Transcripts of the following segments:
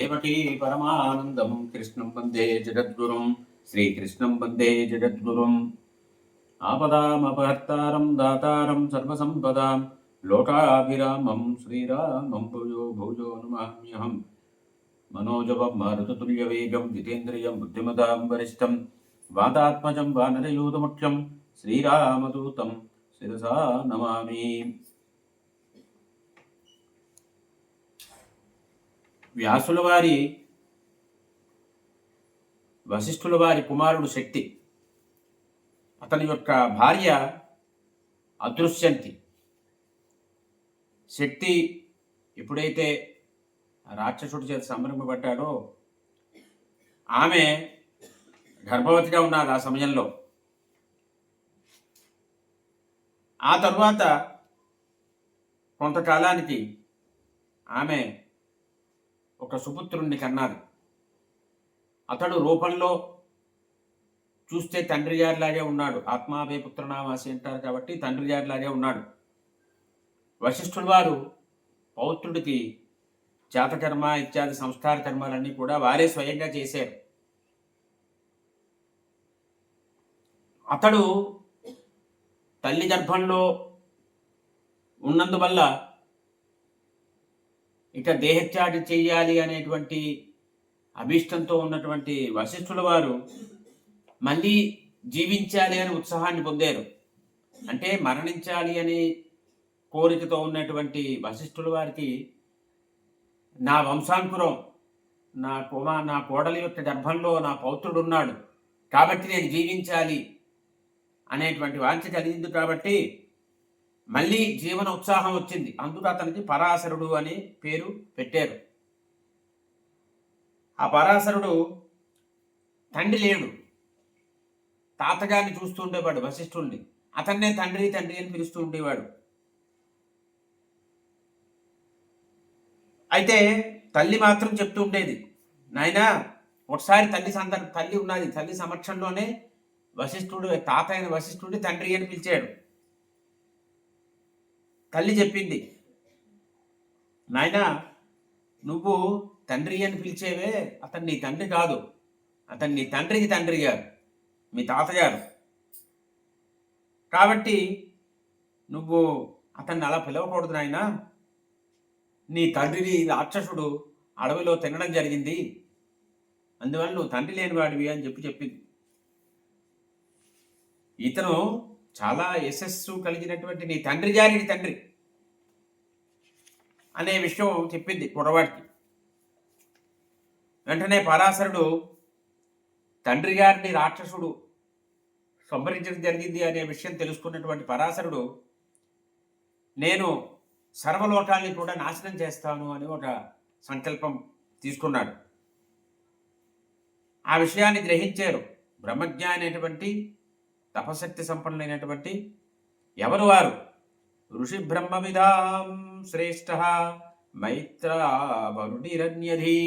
దేవకీ పరమానందం కృష్ణం వందే జగద్గురుం శ్రీకృష్ణం వందే జగద్గురుం ఆపదామపహర్తారం దాతారం సర్వసంపదాం లోకాభిరామం శ్రీరామం భుజో భుజో నమామ్యహం మనోజవం మారుతతుల్యవేగం జితేంద్రియం బుద్ధిమతాం వరిష్టం వాతాత్మజం వానరయూతముఖ్యం శ్రీరామదూతం శిరసా నమామి. వ్యాసుల వారి వశిష్ఠుల వారి కుమారుడు శక్తి, అతని యొక్క భార్య అదృశ్యంతి. శక్తి ఎప్పుడైతే రాక్షసుడి చేత సంభ్రమపడ్డాడో ఆమె గర్భవతిగా ఉన్నది ఆ సమయంలో. ఆ తరువాత కొంతకాలానికి ఆమె ఒక సుపుత్రుణ్ణి కన్నది. అతడు రూపంలో చూస్తే తండ్రి గారిలాగే ఉన్నాడు. ఆత్మావే పుత్రనామాసి అంటారు కాబట్టి తండ్రి గారిలాగే ఉన్నాడు. వశిష్ఠుల వారు పౌత్రుడికి జాతకర్మ ఇత్యాది సంస్కార కర్మాలన్నీ కూడా వారే స్వయంగా చేశారు. అతడు తల్లి గర్భంలో ఉన్నందువల్ల ఇక దేహత్యాగం చెయ్యాలి అనేటువంటి అభీష్టంతో ఉన్నటువంటి వశిష్ఠుల వారు మళ్ళీ జీవించాలి అని ఉత్సాహాన్ని పొందారు. అంటే మరణించాలి అని కోరికతో ఉన్నటువంటి వశిష్ఠుల వారికి నా వంశాంకురం, నా కోడలి యొక్క గర్భంలో నా పౌత్రుడు ఉన్నాడు కాబట్టి నేను జీవించాలి అనేటువంటి వాంఛ కలిగింది. కాబట్టి మళ్ళీ జీవన ఉత్సాహం వచ్చింది. అందుకు అతనికి పరాశరుడు అని పేరు పెట్టారు. ఆ పరాశరుడు తండ్రి లేడు, తాతగారిని చూస్తూ ఉండేవాడు వశిష్ఠుడిని. అతన్నే తండ్రి తండ్రి అని పిలుస్తూ ఉండేవాడు. అయితే తల్లి మాత్రం చెప్తూ ఉండేది, నాయనా ఒకసారి తల్లి ఉన్నది, తల్లి సమక్షంలోనే వశిష్ఠుడు తాత అయిన వశిష్ఠుడిని తండ్రి అని పిలిచాడు. తల్లి చెప్పింది, నాయనా నువ్వు తండ్రి అని పిలిచేవే, అతను నీ తండ్రి కాదు, అతను నీ తండ్రికి తండ్రి గారు, మీ తాతగారు. కాబట్టి నువ్వు అతన్ని అలా పిలవకూడదు నాయనా, నీ తండ్రిని రాక్షసుడు అడవిలో తినడం జరిగింది, అందువల్ల నువ్వు తండ్రి లేని వాడివి అని చెప్పింది. ఇతను చాలా యశస్సు కలిగినటువంటి నీ తండ్రి గారికి తండ్రి అనే విషయం చెప్పింది కుర్రవాడికి. వెంటనే పరాశరుడు తండ్రి గారిని రాక్షసుడు సంహరించడం జరిగింది అనే విషయం తెలుసుకున్నటువంటి పరాశరుడు నేను సర్వలోకాల్ని కూడా నాశనం చేస్తాను అని ఒక సంకల్పం తీసుకున్నాడు. ఆ విషయాన్ని గ్రహించారు బ్రహ్మజ్ఞాని అనేటువంటి తపశక్తి సంపన్నులైనటువంటి ఎవరు వారు? ఋషి బ్రహ్మవిదాం శ్రేష్ఠ మైత్రావరుడిరన్యధి.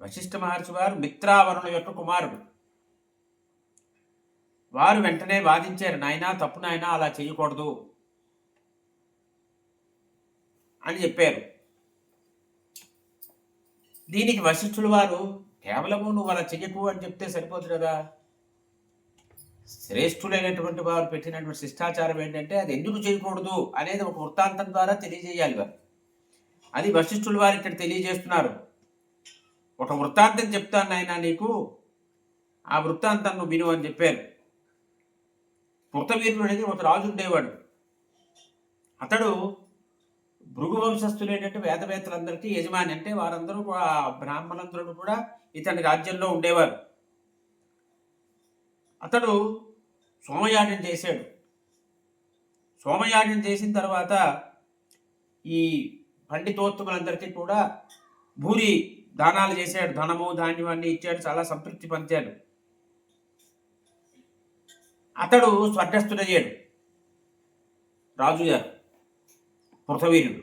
వశిష్ఠ మహర్షి వారు మిత్రావరుణ యొక్క కుమారుడు. వారు వెంటనే వాదించారు, నాయనా తప్పు నాయనా, అలా చేయకూడదు అని చెప్పారు. దీనికి వశిష్ఠుల వారు కేవలము నువ్వు అలా చెయ్యకు అని చెప్తే సరిపోదు కదా, శ్రేష్ఠులైనటువంటి వారు పెట్టినటువంటి శిష్టాచారం ఏంటంటే అది ఎందుకు చేయకూడదు అనేది ఒక వృత్తాంతం ద్వారా తెలియజేయాలి వారు. అది వశిష్ఠుల వారు ఇక్కడ తెలియజేస్తున్నారు. ఒక వృత్తాంతం చెప్తాను నాయనా నీకు, ఆ వృత్తాంతం నువ్వు విను అని చెప్పారు. కృతవీర్యుడు అనేది ఒక రాజు ఉండేవాడు. అతడు భృగు వంశస్థులైనటువంటి వేదవేత్తలందరికీ యజమాని. అంటే వారందరూ బ్రాహ్మణులందరూ కూడా ఇతని రాజ్యంలో ఉండేవారు. అతడు సోమయాగం చేశాడు. సోమయాగం చేసిన తర్వాత ఈ పండితోత్తములందరికీ కూడా భూరి దానాలు చేశాడు. ధనము ధాన్యం అన్ని ఇచ్చాడు, చాలా సంతృప్తి పొందాడు. అతడు స్వర్గస్థుడయ్యాడు. రాజుగారు కృతవీర్యుడు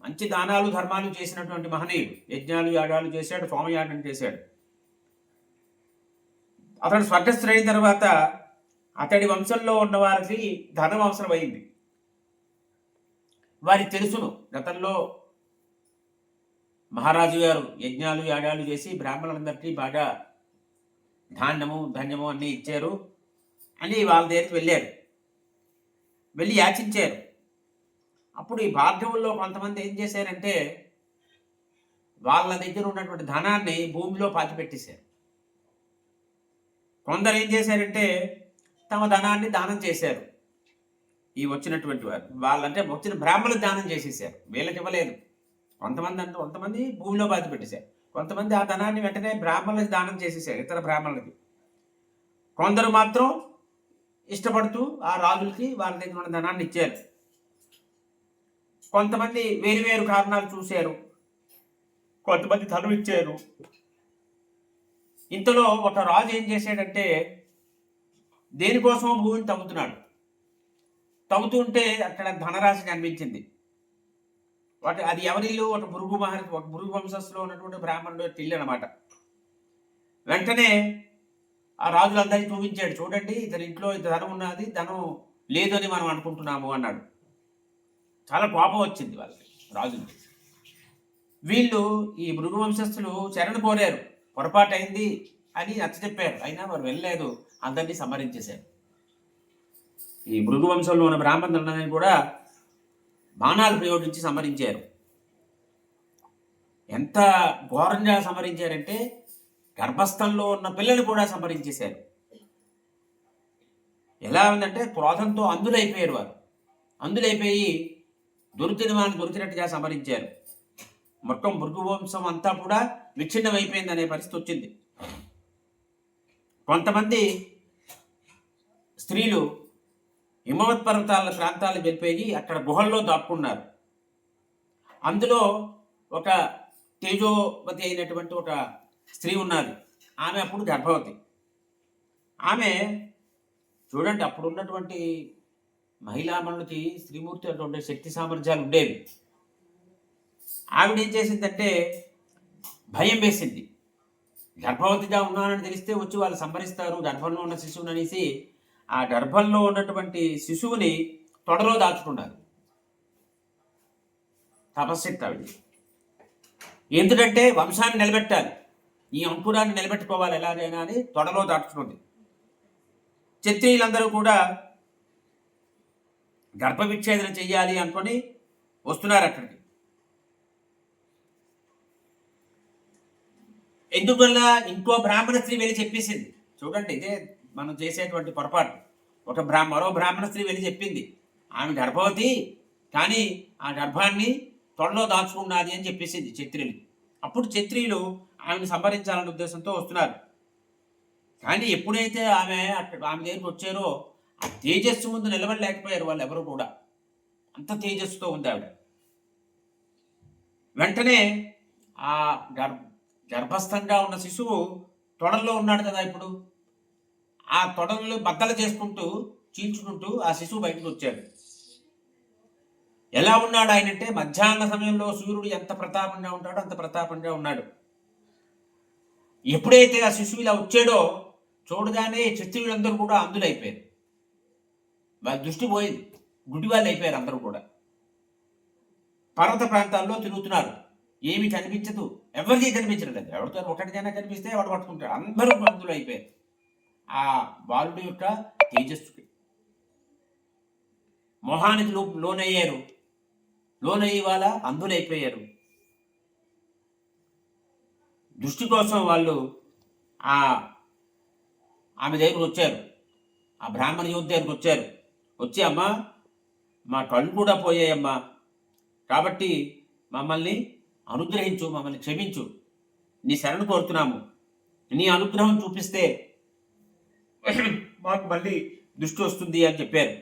మంచి దానాలు ధర్మాలు చేసినటువంటి మహనీయుడు. యజ్ఞాలు యాగాలు చేశాడు, సోమయాగం చేశాడు. అతడు స్వర్గస్థుడైన తర్వాత అతడి వంశంలో ఉన్న వారికి ధనం అవసరమైంది. వారికి తెలుసును గతంలో మహారాజు గారు యజ్ఞాలు యాగాలు చేసి బ్రాహ్మణులందరికీ బాగా ధాన్యము అన్నీ ఇచ్చారు అని వాళ్ళ దగ్గరికి వెళ్ళారు. వెళ్ళి యాచించారు. అప్పుడు ఈ భార్గవుల్లో కొంతమంది ఏం చేశారంటే వాళ్ళ దగ్గర ఉన్నటువంటి ధనాన్ని భూమిలో పాతిపెట్టేశారు. కొందరు ఏం చేశారంటే తమ ధనాన్ని దానం చేశారు. ఈ వచ్చినటువంటి వారు వాళ్ళంటే వచ్చిన బ్రాహ్మణులకు దానం చేసేసారు, వీళ్ళకి ఇవ్వలేదు. కొంతమంది భూమిలో బాధ పెట్టేశారు. కొంతమంది ఆ ధనాన్ని వెంటనే బ్రాహ్మణులకు దానం చేసేసారు, ఇతర బ్రాహ్మణులకి. కొందరు మాత్రం ఇష్టపడుతూ ఆ రాజులకి వాళ్ళ దగ్గర ఉన్న ధనాన్ని ఇచ్చారు. కొంతమంది వేరు వేరు కారణాలు చూశారు, కొంతమంది ధనం ఇచ్చారు. ఇంతలో ఒక రాజు ఏం చేశాడంటే దేనికోసం భూమిని తవ్వుతున్నాడు. తవ్వుతుంటే అక్కడ ధనరాశి కనిపించింది. అది ఎవరిల్లు? ఒక భృగు వంశస్థులో ఉన్నటువంటి బ్రాహ్మణుడు ఇల్లు అనమాట. వెంటనే ఆ రాజులందరికీ చూపించాడు, చూడండి ఇతని ఇంట్లో ఇంత ధనం ఉన్నది, ధనం లేదు అని మనం అనుకుంటున్నాము అన్నాడు. చాలా కోపం వచ్చింది వాళ్ళకి, రాజులకి. వీళ్ళు ఈ భృగు వంశస్థులు శరణ కోరారు, పొరపాటు అయింది అని నచ్చచెప్పారు. అయినా వారు వెళ్ళలేదు, అందరినీ సంహరించేశారు. ఈ భృగు వంశంలో ఉన్న బ్రాహ్మణులందరినీ కూడా బాణాలు ప్రయోగించి సంహరించారు. ఎంత ఘోరంగా సంహరించారంటే గర్భస్థంలో ఉన్న పిల్లలు కూడా సంహరించేశారు. ఎలా ఉందంటే క్రోధంతో అందులైపోయారు వారు. అందులైపోయి దొరికిన వాళ్ళని దొరికినట్టుగా సంహరించారు. మొత్తం భృగు వంశం అంతా కూడా విచ్ఛిన్నమైపోయింది అనే పరిస్థితి వచ్చింది. కొంతమంది స్త్రీలు హిమవత్ పర్వతాల ప్రాంతాలకు వెళ్ళిపోయి అక్కడ గుహల్లో దాక్కున్నారు. అందులో ఒక తేజోవతి అయినటువంటి ఒక స్త్రీ ఉన్నది. ఆమె అప్పుడు గర్భవతి. ఆమె చూడండి, అప్పుడు ఉన్నటువంటి మహిళామణులకి స్త్రీమూర్తి అటువంటి శక్తి సామర్థ్యాలు ఉండేవి. ఆవిడ ఏం చేసిందంటే భయం వేసింది. గర్భవతిగా ఉన్నానని తెలిస్తే వచ్చి వాళ్ళు సంహరిస్తారు గర్భంలో ఉన్న శిశువుని అనేసి ఆ గర్భంలో ఉన్నటువంటి శిశువుని తొడలో దాచుకున్నారు. తపశక్తి ఆవిడ. ఎందుకంటే వంశాన్ని నిలబెట్టాలి, ఈ అంకురాన్ని నిలబెట్టుకోవాలి ఎలాగైనా అని తొడలో దాచుకుంది. క్షత్రియులందరూ కూడా గర్భ విచ్ఛేదన చెయ్యాలి అనుకొని వస్తున్నారు అక్కడికి. ఎందువల్ల? ఇంకో బ్రాహ్మణ స్త్రీ వెళ్ళి చెప్పేసింది. చూడండి, ఇదే మనం చేసేటువంటి పొరపాటు. మరో బ్రాహ్మణ స్త్రీ వెళ్ళి చెప్పింది, ఆమె గర్భవతి కానీ ఆ గర్భాన్ని తొడలో దాచుకున్నది అని చెప్పేసింది క్షత్రియులు. అప్పుడు క్షత్రియులు ఆమెను సంహరించాలనే ఉద్దేశంతో వస్తున్నారు. కానీ ఎప్పుడైతే ఆమె దగ్గరికి వచ్చారో ఆ తేజస్సు ముందు నిలబడలేకపోయారు వాళ్ళు ఎవరు కూడా. అంత తేజస్సుతో ఉంది ఆవిడ. వెంటనే ఆ గర్భస్థంగా ఉన్న శిశువు తొడల్లో ఉన్నాడు కదా, ఇప్పుడు ఆ తొడలు బద్దలు చేసుకుంటూ చీల్చుకుంటూ ఆ శిశువు బయటకు వచ్చాడు. ఎలా ఉన్నాడు ఆయన అంటే మధ్యాహ్న సమయంలో సూర్యుడు ఎంత ప్రతాపంగా ఉంటాడో అంత ప్రతాపంగా ఉన్నాడు. ఎప్పుడైతే ఆ శిశువు ఇలా వచ్చాడో చూడగానే క్షత్రియులందరూ కూడా అందులైపోయారు. వాళ్ళ దృష్టి పోయింది, గుడ్డి వాళ్ళు అయిపోయారు అందరూ కూడా. పర్వత ప్రాంతాల్లో తిరుగుతున్నారు, ఏమి కనిపించదు, ఎవరికి కనిపించలేదు. ఎవరితో ఒకటికైనా కనిపిస్తే వాడు పట్టుకుంటాడు. అందరూ అందులో అయిపోయారు ఆ బాలుడి యొక్క తేజస్సుకి. మోహానికి లోనయ్యి వాళ్ళ అందులైపోయారు. దృష్టి కోసం వాళ్ళు ఆమె దగ్గరకు వచ్చారు, ఆ బ్రాహ్మణ యువతి దగ్గరకు వచ్చారు. వచ్చి, అమ్మా మా కళ్ళు కూడా పోయాయమ్మా, కాబట్టి మమ్మల్ని అనుగ్రహించు, మమ్మల్ని క్షమించు, నీ శరణు కోరుతున్నాము, నీ అనుగ్రహం చూపిస్తే మాకు మళ్ళీ దృష్టి వస్తుంది అని చెప్పారు.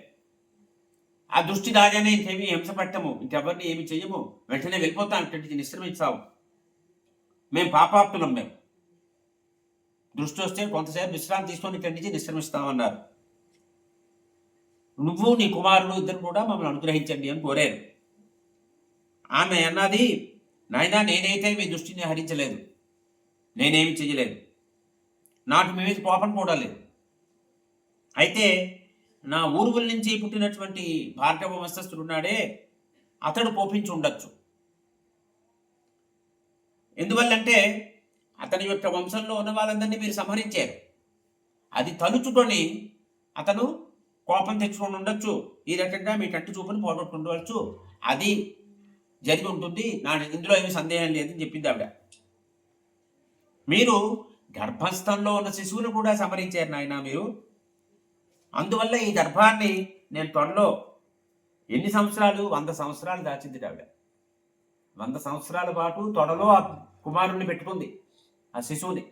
ఆ దృష్టి రాగానే ఇంకేమీ హింస పెట్టము, ఇంకెవరిని ఏమి చెయ్యము, వెంటనే వెళ్ళిపోతాం, ఇక్కడి నుంచి నిశ్రమించాము, మేము పాపాప్తులం, మేము దృష్టి వస్తే కొంతసేపు విశ్రాంతి తీసుకొని ఇక్కడి నుంచి నిశ్రమిస్తామన్నారు. నువ్వు నీ కుమారుడు ఇద్దరు కూడా మమ్మల్ని అనుగ్రహించండి అని కోరారు. ఆమె అన్నది, నాయనా నేనైతే మీ దృష్టిని హరించలేదు, నేనేమి చెయ్యలేదు, నాకు మీ మీద కోపం కూడా లేదు. అయితే నా ఊరుగుల నుంచి పుట్టినటువంటి భార్గవ వంశస్థుడు ఉన్నాడే, అతడు కోపించి ఉండొచ్చు. ఎందువల్లంటే అతని యొక్క వంశంలో ఉన్న వాళ్ళందరినీ మీరు సంహరించారు. అది తలుచుకొని అతను కోపం తెచ్చుకొని ఉండొచ్చు. ఈ రకంగా మీ కంటి చూపుని పోగొట్టుండవచ్చు. అది జరిగి ఉంటుంది. ఇందులో ఏమి సందేహం లేదని చెప్పింది ఆవిడ. మీరు గర్భస్థంలో ఉన్న శిశువును కూడా సంహరించారు నాయన మీరు. అందువల్ల ఈ గర్భాన్ని నేను త్వరలో ఎన్ని సంవత్సరాలు 100 సంవత్సరాలు దాచింది ఆవిడ. 100 సంవత్సరాల పాటు తొడలో ఆ కుమారుణ్ణి పెట్టుకుంది, ఆ శిశువుని.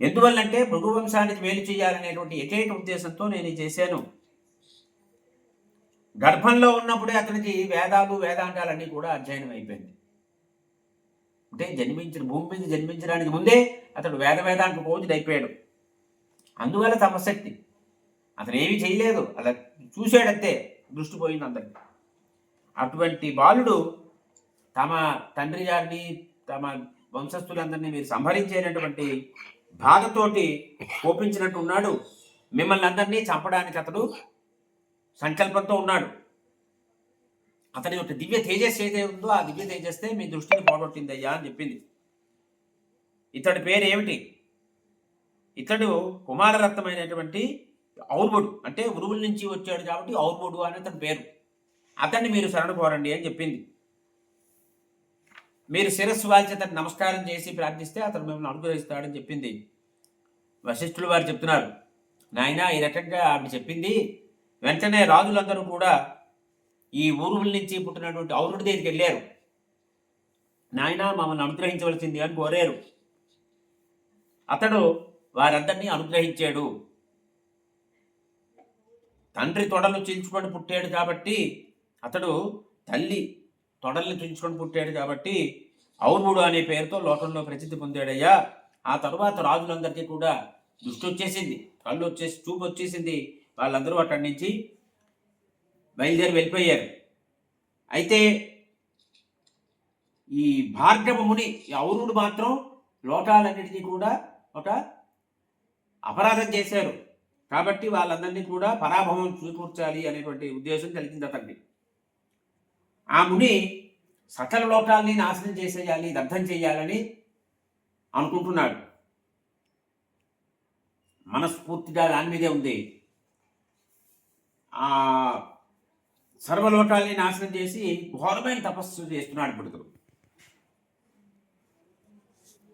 ఎందువల్లంటే భృగువంశానికి మేలు చేయాలనేటువంటి ఏకైక ఉద్దేశంతో నేను చేశాను. గర్భంలో ఉన్నప్పుడే అతనికి వేదాలు వేదాంగాలన్నీ కూడా అధ్యయనం అయిపోయింది. అంటే భూమి మీద జన్మించడానికి ముందే అతడు వేదాంత కోచుడు అయిపోయాడు. అందువల్ల తపశక్తి. అతను ఏమీ చేయలేదు, అలా చూశాడంతే, దృష్టి పోయింది అందరికి. అటువంటి బాలుడు తమ తండ్రి గారిని తమ వంశస్థులందరినీ మీరు సంహరించేటటువంటి బాధతోటి కోపించినట్టు ఉన్నాడు. మిమ్మల్ని అందరినీ చంపడానికి అతడు సంకల్పంతో ఉన్నాడు. అతని యొక్క దివ్య తేజస్సు ఏదే ఉందో ఆ దివ్య తేజస్తే మీ దృష్టిని పోగొట్టిందయ్యా అని చెప్పింది. ఇతడి పేరు ఏమిటి? ఇతడు కుమారరత్నమైనటువంటి ఔర్వుడు, అంటే ఉరువుల నుంచి వచ్చాడు కాబట్టి ఔర్వుడు అని అతని పేరు. అతన్ని మీరు శరణు కోరండి అని చెప్పింది. మీరు శిరస్సు వాల్చి అతను నమస్కారం చేసి ప్రార్థిస్తే అతను మిమ్మల్ని అనుగ్రహిస్తాడని చెప్పింది. వశిష్ఠులు వారు చెప్తున్నారు, నాయన ఈ రకంగా ఆవిడ చెప్పింది. వెంటనే రాజులందరూ కూడా ఈ ఊరువుల నుంచి పుట్టినటువంటి ఔరుడి దగ్గరికి వెళ్ళారు. నాయన మమ్మల్ని అనుగ్రహించవలసింది అని కోరారు. అతడు వారందరినీ అనుగ్రహించాడు. తండ్రి తొడలు చీల్చుకొని పుట్టాడు కాబట్టి, అతడు తల్లి తొడల్ని చీల్చుకొని పుట్టాడు కాబట్టి ఔర్వుడు అనే పేరుతో లోకంలో ప్రసిద్ధి పొందాడయ్యా. ఆ తరువాత రాజులందరికీ కూడా దృష్టి వచ్చేసింది, కళ్ళు వచ్చేసి, చూపు వచ్చేసింది. వాళ్ళందరూ అక్కడి నుంచి బయలుదేరి వెళ్ళిపోయారు. అయితే ఈ భార్గవ ముని, ఈ ఔరుడు మాత్రం లోకాలన్నిటికీ కూడా ఒక అపరాధం చేశారు కాబట్టి వాళ్ళందరినీ కూడా పరాభవం చూకూర్చాలి అనేటువంటి ఉద్దేశం కలిగింది అతన్ని. ఆ ముని సకల లోకాలని నాశనం చేసేయాలి, దగ్ధం చేయాలని అనుకుంటున్నాడు. మనస్ఫూర్తిగా దాని మీదే ఉంది. ఆ సర్వలోకాల్ని నాశనం చేసి ఘోరమైన తపస్సు చేస్తున్నాడు ఇప్పుడు.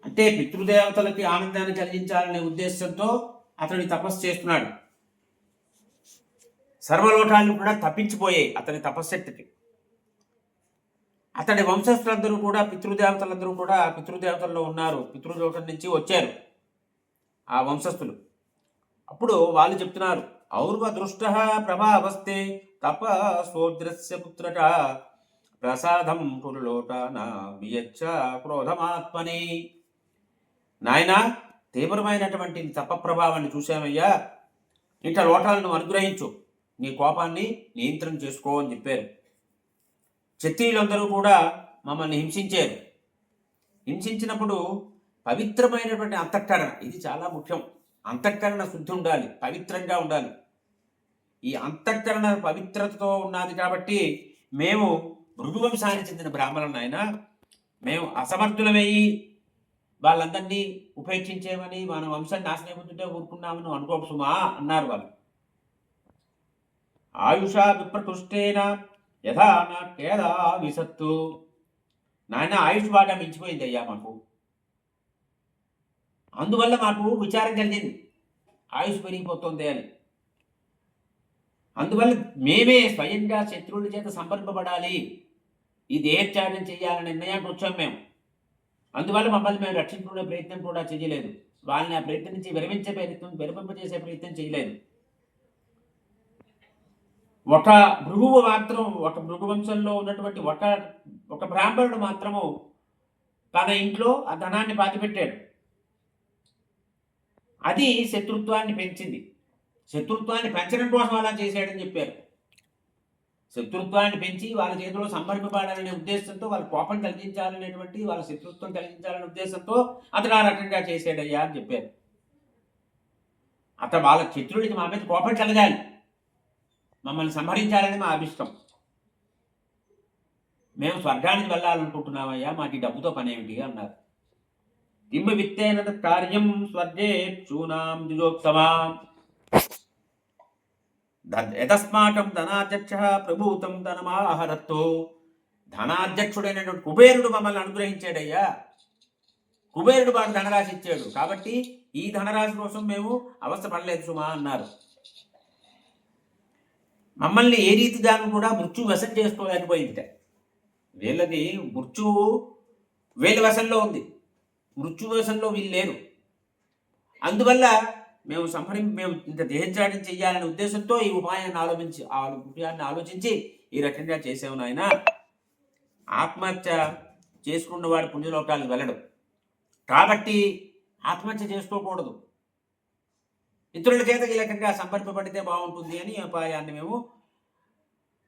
అంటే పితృదేవతలకి ఆనందాన్ని కలిగించాలనే ఉద్దేశంతో అతడి తపస్సు చేస్తున్నాడు. సర్వలోకాలను కూడా తప్పించిపోయాయి అతని తపశ్శక్తికి. అతడి వంశస్థులందరూ కూడా పితృదేవతలందరూ కూడా పితృదేవతల్లో ఉన్నారు, పితృలోకం నుంచి వచ్చారు ఆ వంశస్థులు. అప్పుడు వాళ్ళు చెప్తున్నారు, ఔర్వ దృష్ట ప్రభావస్తే తపస్వోద్రస్య పుత్రట ప్రసాదం కురులోటాన వియచ్చ క్రోధమాత్మని. నాయన, తీవ్రమైనటువంటి తప ప్రభావాన్ని చూశామయ్యా, ఇంకా లోటాలను అనుగ్రహించు, నీ కోపాన్ని నియంత్రణ చేసుకో అని చెప్పారు. క్షత్రియులందరూ కూడా మమ్మల్ని హింసించారు. హింసించినప్పుడు పవిత్రమైనటువంటి అంతఃకరణ, ఇది చాలా ముఖ్యం. అంతఃకరణ శుద్ధి ఉండాలి, పవిత్రంగా ఉండాలి. ఈ అంతఃకరణ పవిత్రతతో ఉన్నది కాబట్టి మేము భృగువంశానికి చెందిన బ్రాహ్మణులు ఆయన, మేము అసమర్థులమయ్యి వాళ్ళందరినీ ఉపేక్షించేమని మన వంశాన్ని నాశనం అయిపోతుంటే ఊరుకున్నామని అనుకోకు సుమా అన్నారు వాళ్ళు. ఆయుషా విప్రతుష్టేన యథా నాకేదా విసత్తు. నాయన, ఆయుష్ బాగా మించిపోయింది అయ్యా మాకు, అందువల్ల మాకు విచారం కలిగింది, ఆయుష్ పెరిగిపోతుంది అని. అందువల్ల మేమే స్వయంగా శత్రువుల చేత సంపర్కపడాలి, ఈ దేహత్యాగం చేయాలనే నిర్ణయానికి వచ్చాం మేము. అందువల్ల మమ్మల్ని మేము రక్షించుకునే ప్రయత్నం కూడా చేయలేదు, వాళ్ళని ఆ ప్రయత్నం నుంచి విరమింపజేసే ప్రయత్నం చేయలేదు. ఒక భృగువు మాత్రం, ఒక భృగువంశంలో ఉన్నటువంటి ఒక బ్రాహ్మణుడు మాత్రము తన ఇంట్లో ఆ ధనాన్ని పాతిపెట్టాడు. అది శత్రుత్వాన్ని పెంచింది. శత్రుత్వాన్ని పెంచడం కోసం అలా చేశాడని చెప్పారు. శత్రుత్వాన్ని పెంచి వాళ్ళ చేతిలో సంపర్కపడాలనే ఉద్దేశంతో, వాళ్ళ కోపం కలిగించాలనేటువంటి, వాళ్ళ శత్రుత్వం కలిగించాలనే ఉద్దేశంతో అతను ఆ రకంగా చేశాడయ్యా అని చెప్పారు. అతను వాళ్ళ శత్రుడికి మా మీద కోపం కలగాలి, మమ్మల్ని సంహరించాలని మా అభిష్టం. మేము స్వర్గానికి వెళ్ళాలనుకుంటున్నామయ్యా, మాకు ఈ డబ్బుతో పని ఏమిటి అన్నారు. కిం విత్తేన కార్యం స్వర్గే క్షూణాం ద్విజోత్తమా యతస్మాకం ధనాధ్యక్ష ప్రభూతం ధనమాహరత్తు. ధనాధ్యక్షుడైనటువంటి కుబేరుడు మమ్మల్ని అనుగ్రహించాడయ్యా. కుబేరుడు మాకు ధనరాశి ఇచ్చాడు, కాబట్టి ఈ ధనరాశి కోసం మేము అవస్థపడలేదు సుమా అన్నారు. మమ్మల్ని ఏ రీతిగాను కూడా మృత్యు వశం చేసుకోలేకపోయింది. వీళ్ళది మృత్యువు వీళ్ళ వశంలో ఉంది, మృత్యు వశంలో వీళ్ళు లేరు. అందువల్ల మేము మేము ఇంత దేహత్యాగం చెయ్యాలనే ఉద్దేశంతో ఈ ఉపాయాన్ని ఆలోచించి ఈ రకంగా చేసాము నాయన. ఆత్మహత్య చేసుకున్నవాడు పుణ్యలోకాలకు వెళ్ళడు, కాబట్టి ఆత్మహత్య చేసుకోకూడదు. ఇతరుల చేత ఈ రకంగా సంపర్కపడితే బాగుంటుంది అని ఈ ఉపాయాన్ని మేము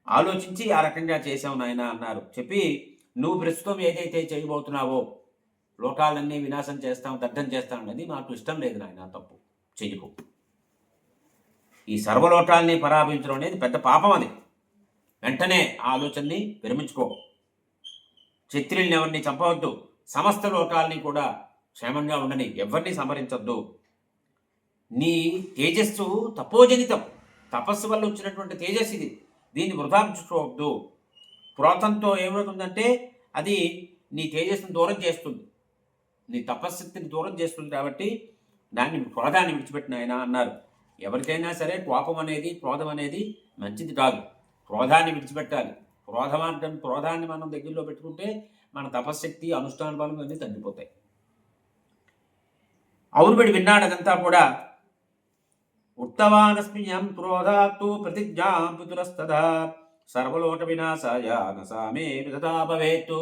ఆలోచించి ఆ రకంగా చేసాము నాయన అన్నారు. చెప్పి నువ్వు ప్రస్తుతం ఏదైతే చేయబోతున్నావో లోకాలన్నీ వినాశం చేస్తాం, దగ్ధం చేస్తాం అనేది మాకు ఇష్టం లేదు నాయన, తప్పు చెయ్యకు. ఈ సర్వలోకాల్ని పరాభించడం అనేది పెద్ద పాపం. అది వెంటనే ఆ ఆలోచనని విరమించుకో. క్షత్రియుల్ని ఎవరిని చంపవద్దు, సమస్త లోకాల్ని కూడా క్షేమంగా ఉండని, ఎవరిని సంహరించొద్దు. నీ తేజస్సు తపోజనితం, తపస్సు వల్ల వచ్చినటువంటి తేజస్సు ఇది, దీన్ని వృధా చూసుకోవద్దు. క్రోధంతో ఏమవుతుందంటే అది నీ తేజస్సును దూరం చేస్తుంది, నీ తపశక్తిని దూరం చేస్తుంది. కాబట్టి దాన్ని క్రోధాన్ని విడిచిపెట్టిన ఆయన అన్నారు. ఎవరికైనా సరే కోపం అనేది క్రోధం అనేది మంచిది కాదు, క్రోధాన్ని విడిచిపెట్టాలి. క్రోధాన్ని మనం దగ్గరలో పెట్టుకుంటే మన తపశక్తి అనుష్ఠాన బలం అన్నీ తగ్గిపోతాయి. అవునుబడి విన్నాడు అదంతా కూడా. ఉత్తవానస్మియం క్రోధాత్తు ప్రతిజ్ఞాం పితురస్తదా సర్వలోక వినాశాయ నసామే విదతా భవేత్తు.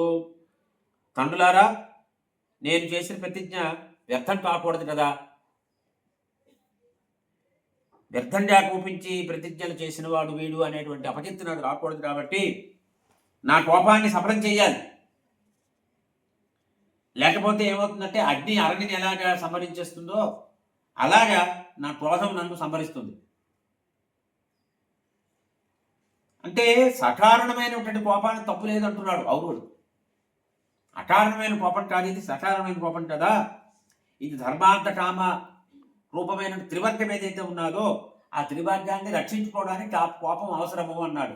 తండ్రులారా, నేను చేసిన ప్రతిజ్ఞ వ్యర్థం కాకూడదు కదా. వ్యర్థంగా కోపించి ప్రతిజ్ఞలు చేసిన వాడు వీడు అనేటువంటి అపకీర్తి నాకు రాకూడదు. కాబట్టి నా కోపాన్ని సఫలం చేయాలి. లేకపోతే ఏమవుతుందంటే అగ్ని అరణిని ఎలాగా సంహరించేస్తుందో అలాగా నా క్రోధం నన్ను సంహరిస్తుంది. అంటే సకారణమైనటువంటి కోపాన్ని తప్పు లేదంటున్నాడు అవునుడు. అకారణమైన కోపం కాదు ఇది, సకారణమైన కోపం కదా. ఇది ధర్మార్థ కామ రూపమైన త్రివర్గం ఏదైతే ఉన్నదో ఆ త్రివర్గాన్ని రక్షించుకోవడానికి ఆ కోపం అవసరము అన్నాడు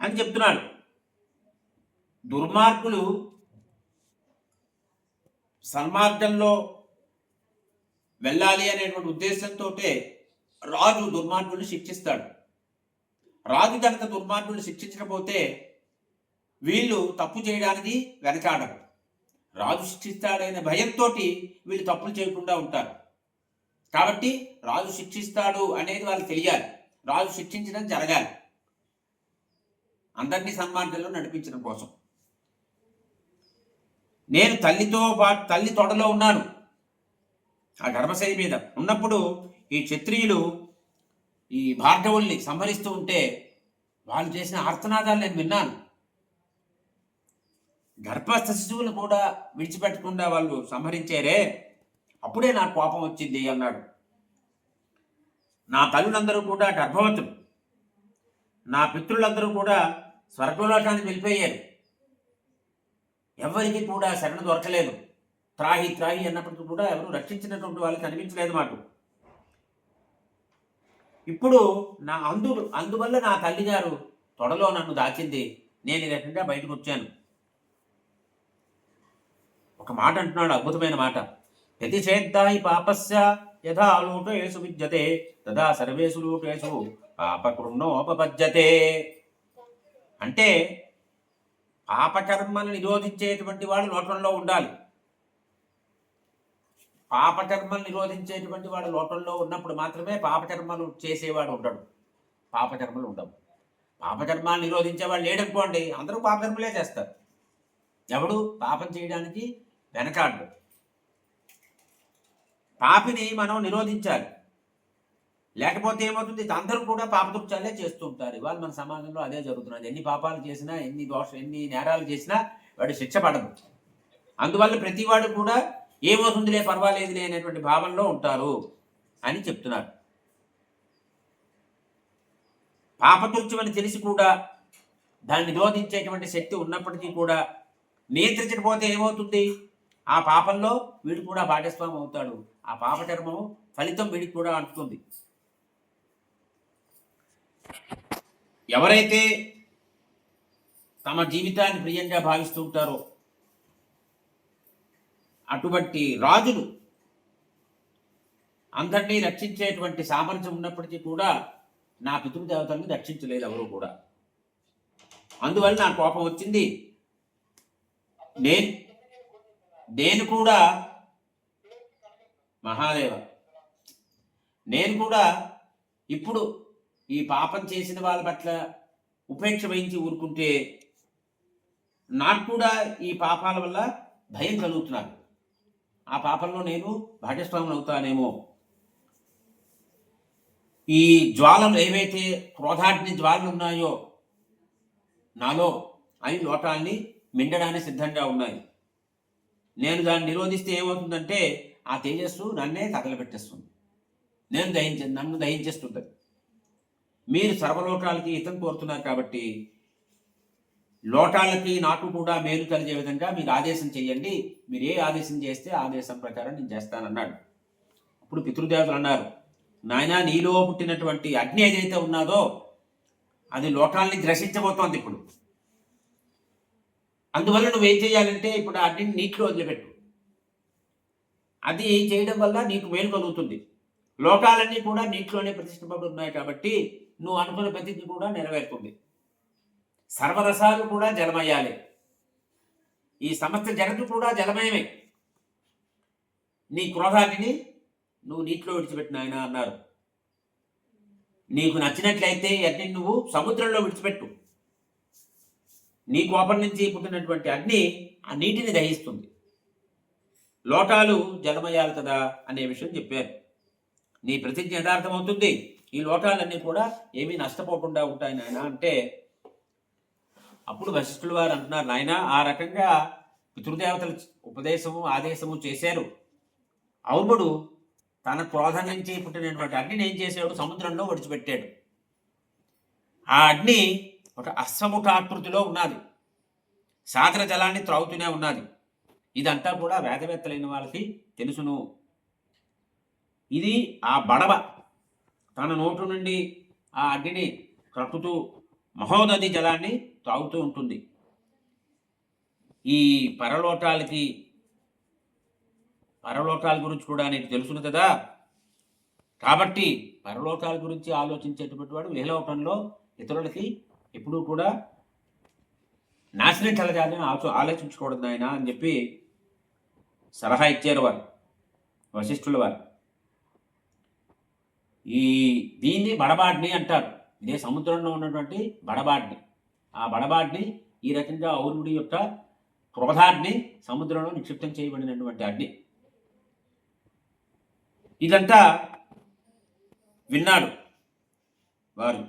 అని చెప్తున్నాడు. దుర్మార్గులు సన్మార్గంలో వెళ్ళాలి అనేటువంటి ఉద్దేశంతో రాజు దుర్మార్గుల్ని శిక్షిస్తాడు. రాజు కనుక దుర్మార్గుల్ని శిక్షించకపోతే వీళ్ళు తప్పు చేయడానికి వెనకాడరు. రాజు శిక్షిస్తాడనే భయంతో వీళ్ళు తప్పులు చేయకుండా ఉంటారు. కాబట్టి రాజు శిక్షిస్తాడు అనేది వాళ్ళకి తెలియాలి, రాజు శిక్షించడం జరగాలి, అందరినీ సన్మార్గంలో నడిపించడం కోసం. నేను తల్లి తొడలో ఉన్నాను, ఆ గర్భశయ్య మీద ఉన్నప్పుడు ఈ క్షత్రియులు ఈ భార్గవుల్ని సంహరిస్తూ ఉంటే వాళ్ళు చేసిన ఆర్తనాదాలు నేను విన్నాను. గర్భస్థ శిశువులు కూడా విడిచిపెట్టకుండా వాళ్ళు సంహరించారే, అప్పుడే నాకు కోపం వచ్చింది అన్నాడు. నా తల్లులందరూ కూడా గర్భవతులు, నా పితృలందరూ కూడా స్వర్గలోకానికి వెళ్ళిపోయారు, ఎవరికి కూడా శరణ దొరకలేదు. త్రాహి త్రాహి అన్నప్పటికీ కూడా ఎవరు రక్షించినటువంటి వాళ్ళు కనిపించలేదు మాకు. ఇప్పుడు అందువల్ల నా తల్లిగారు తొడలో నన్ను దాచింది, నేను ఈ రకంగా బయటకు వచ్చాను. ఒక మాట అంటున్నాడు, అద్భుతమైన మాట. ప్రతిషేద్ధాయి పాపస్య యథా లోకేషు విద్యతే తదా సర్వేషు లోకేషు పాపకృన్నోపపద్యతే. అంటే పాపకర్మను నిరోధించేటువంటి వాడు లోకంలో ఉండాలి. పాపకర్మలు నిరోధించేటువంటి వాడు లోకంలో ఉన్నప్పుడు మాత్రమే పాపకర్మలు చేసేవాడు ఉండడు, పాపకర్మలు ఉండవు. పాపకర్మాలు నిరోధించేవాడు లేడనుకోండి, అందరూ పాపకర్మలే చేస్తారు, ఎవడు పాపం చేయడానికి వెనకాడు. పాపిని మనం నిరోధించాలి, లేకపోతే ఏమవుతుంది, అందరూ కూడా పాపదృత్యాలే చేస్తూ ఉంటారు. ఇవాళ మన సమాజంలో అదే జరుగుతున్నది. ఎన్ని పాపాలు చేసినా, ఎన్ని నేరాలు చేసినా వాడు శిక్ష పడదు. అందువల్ల ప్రతివాడు కూడా ఏమవుతుందిలే పర్వాలేదులే అనేటువంటి భావనలో ఉంటారు అని చెప్తున్నారు. పాపకృత్యమని తెలిసి కూడా దాన్ని నిరోధించేటువంటి శక్తి ఉన్నప్పటికీ కూడా నియంత్రించకపోతే ఏమవుతుంది? ఆ పాపంలో వీడు కూడా భాగస్వామి అవుతాడు. ఆ పాపకర్మం ఫలితం వీడికి కూడా అంటుతుంది. ఎవరైతే తమ జీవితాన్ని ప్రియంగా భావిస్తూ ఉంటారో అటువంటి రాజులు అందరినీ రక్షించేటువంటి సామర్థ్యం ఉన్నప్పటికీ కూడా నా పితృదేవతల్ని రక్షించలేదు ఎవరు కూడా. అందువల్ల నా కోపం వచ్చింది. నేను కూడా మహాదేవ, నేను కూడా ఇప్పుడు ఈ పాపం చేసిన వాళ్ళ పట్ల ఉపేక్ష వహించి ఊరుకుంటే నాకు కూడా ఈ పాపాల వల్ల భయం కలుగుతున్నాను. ఆ పాపంలో నేను భాగస్వాములు అవుతానేమో. ఈ జ్వాలలు ఏవైతే క్రోధాగ్ని జ్వాలలు ఉన్నాయో నాలో అవి లోటాన్ని మిండడానికి సిద్ధంగా ఉన్నాయి. నేను దాన్ని నిరోధిస్తే ఏమవుతుందంటే ఆ తేజస్సు నన్నే తగలబెట్టేస్తుంది, నన్ను దహించేస్తుంటుంది. మీరు సర్వలోకాలకి హితం కోరుతున్నారు కాబట్టి లోకాలకి నాకు కూడా మేలు కలిగే విధంగా మీరు ఆదేశం చేయండి. మీరు ఏ ఆదేశం చేస్తే ఆదేశం ప్రకారం నేను చేస్తానన్నాడు. అప్పుడు పితృదేవతలు అన్నారు, నాయన నీలో పుట్టినటువంటి అగ్ని ఏదైతే ఉన్నదో అది లోకాలని గ్రసించబోతోంది ఇప్పుడు. అందువల్ల నువ్వేం చేయాలంటే ఇప్పుడు ఆ అగ్నిని నీటిలో వదిలిపెట్టు. అది చేయడం వల్ల నీకు మేలు కలుగుతుంది. లోకాలన్నీ కూడా నీటిలోనే ప్రతిష్ఠింపబడి ఉన్నాయి కాబట్టి నువ్వు అనుకున్న ప్రతిజ్ఞ కూడా నెరవేరుతుంది. సర్వరసాలు కూడా జలమయ్యాలి. ఈ సమస్త జగత్తు కూడా జలమయమే. నీ క్రోధాగ్ని నువ్వు నీటిలో విడిచిపెట్టిన ఆయన అన్నారు. నీకు నచ్చినట్లయితే అగ్ని నువ్వు సముద్రంలో విడిచిపెట్టు. నీ కోపం నుంచి పుట్టినటువంటి అగ్ని ఆ నీటిని దహిస్తుంది. లోటాలు జలమయ్యాలి కదా అనే విషయం చెప్పారు. నీ ప్రతిజ్ఞ యథార్థమవుతుంది. ఈ లోటాలన్నీ కూడా ఏమీ నష్టపోకుండా ఉంటాయి నాయన అంటే అప్పుడు వశిష్ఠుల వారు అంటున్నారు, నాయన ఆ రకంగా పితృదేవతలు ఉపదేశము ఆదేశము చేశారు. అవునుడు తన క్రోధం నుంచి పుట్టినటువంటి అగ్నిని ఏం చేశాడు? సముద్రంలో విడిచిపెట్టాడు. ఆ అగ్ని ఒక అశ్వముఖాకృతిలో ఉన్నది. సాగర జలాన్ని త్రాగుతూనే ఉన్నది. ఇదంతా కూడా వేదవేత్తలైన వాళ్ళకి తెలుసును. ఇది ఆ బడవ తన నోటు నుండి ఆ అగ్నిని కక్కుతూ మహోనది జలాన్ని తాగుతూ ఉంటుంది. ఈ పరలోకాల గురించి కూడా నీకు తెలుసును కదా. కాబట్టి పరలోకాల గురించి ఆలోచించేటువంటి వాడు ఇహలోకంలో ఇతరులకి ఎప్పుడూ కూడా నాశనం కలగాలని ఆలోచించకూడదు ఆయన అని చెప్పి సలహా ఇచ్చారు వారు వశిష్ఠుల వారు. దీన్ని బడబాడ్ని అంటారు. ఇదే సముద్రంలో ఉన్నటువంటి బడబాడ్ని. ఆ బడబాడ్ని ఈ రకంగా ఔరుడి యొక్క క్రోధాగ్ని సముద్రంలో నిక్షిప్తం చేయబడినటువంటి అగ్ని. ఇదంతా విన్నాడు వారు.